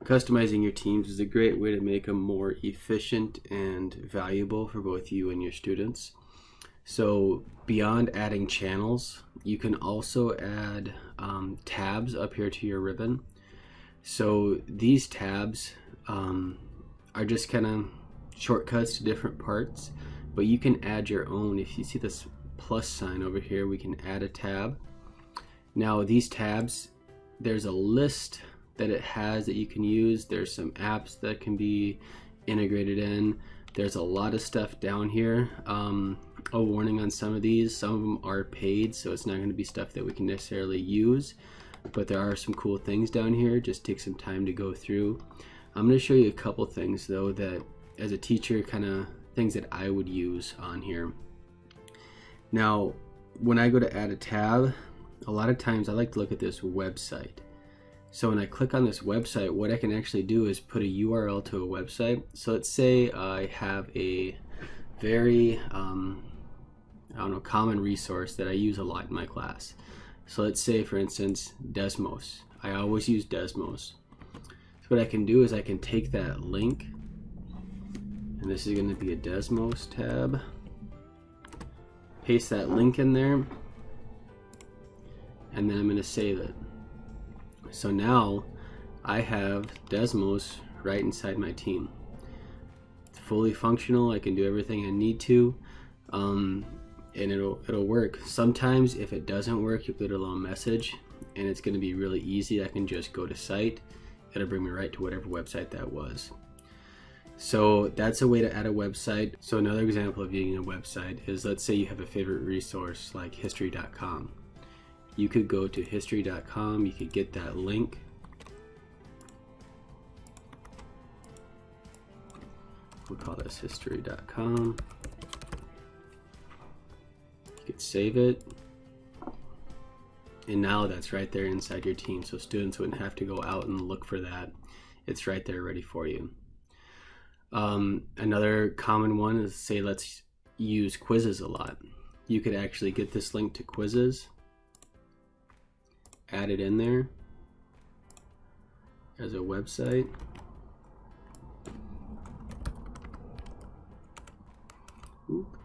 Customizing your teams is a great way to make them more efficient and valuable for both you and your students. So beyond adding channels, you can also add tabs up here to your ribbon. So these tabs are just kind of shortcuts to different parts, but you can add your own. If you see this plus sign over here, we can add a tab. Now these tabs, there's a list that it has that you can use. There's some apps that can be integrated in. There's a lot of stuff down here. A warning on some of these, some of them are paid, so it's not going to be stuff that we can necessarily use, but there are some cool things down here. Just take some time to go through. I'm going to show you a couple things though that as a teacher, kind of things that I would use on here. Now when I go to add a tab, a lot of times I like to look at this website. So when I click on this website, what I can actually do is put a URL to a website. So let's say I have a very common resource that I use a lot in my class. So let's say, for instance, Desmos. I always use Desmos. So what I can do is I can take that link, and this is going to be a Desmos tab. Paste that link in there, and then I'm going to save it. So now I have Desmos right inside my team. It's fully functional. I can do everything I need to, and it'll work. Sometimes if it doesn't work, you put a little message, and it's going to be really easy. I can just go to site. It'll bring me right to whatever website that was. So that's a way to add a website. So another example of using a website is, let's say you have a favorite resource like history.com. You could go to history.com, you could get that link. We'll call this history.com. You could save it. And now that's right there inside your team. So students wouldn't have to go out and look for that. It's right there ready for you. Another common one is, say, let's use quizzes a lot. You could actually get this link to quizzes, add it in there as a website. Oop.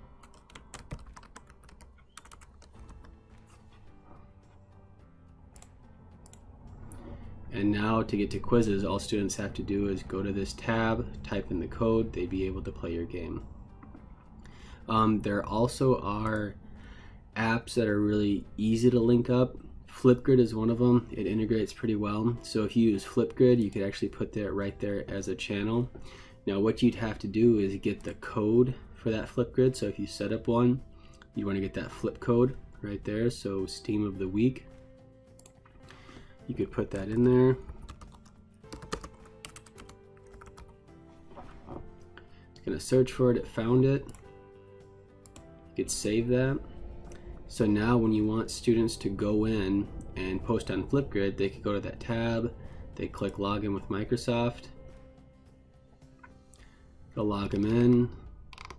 And now to get to quizzes, all students have to do is go to this tab, type in the code, they'd be able to play your game. There also are apps that are really easy to link up. Flipgrid is one of them. It integrates pretty well. So if you use Flipgrid, you could actually put that right there as a channel. Now what you'd have to do is get the code for that Flipgrid. So if you set up one, you want to get that flip code right there. So Steam of the Week. You could put that in there. It's going to search for it. It found it. You could save that. So now when you want students to go in and post on Flipgrid, they could go to that tab, they click login with Microsoft, they'll log them in,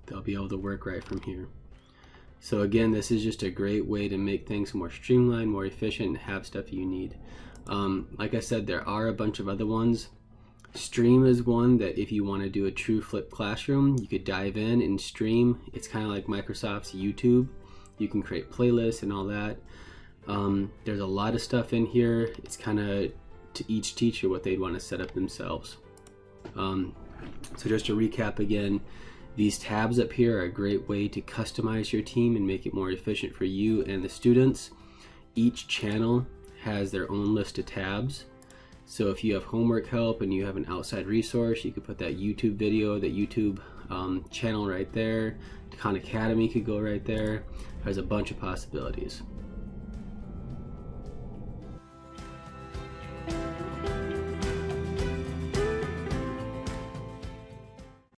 they'll be able to work right from here. So again, this is just a great way to make things more streamlined, more efficient, and have stuff you need. Like I said, there are a bunch of other ones. Stream is one that if you want to do a true flipped classroom, you could dive in and stream. It's kind of like Microsoft's YouTube. You can create playlists and all that. There's a lot of stuff in here. It's kind of to each teacher what they'd want to set up themselves. So just to recap again, these tabs up here are a great way to customize your team and make it more efficient for you and the students. Each channel has their own list of tabs. So if you have homework help and you have an outside resource, you could put that YouTube video, that YouTube channel right there. Khan Academy could go right there. There's a bunch of possibilities.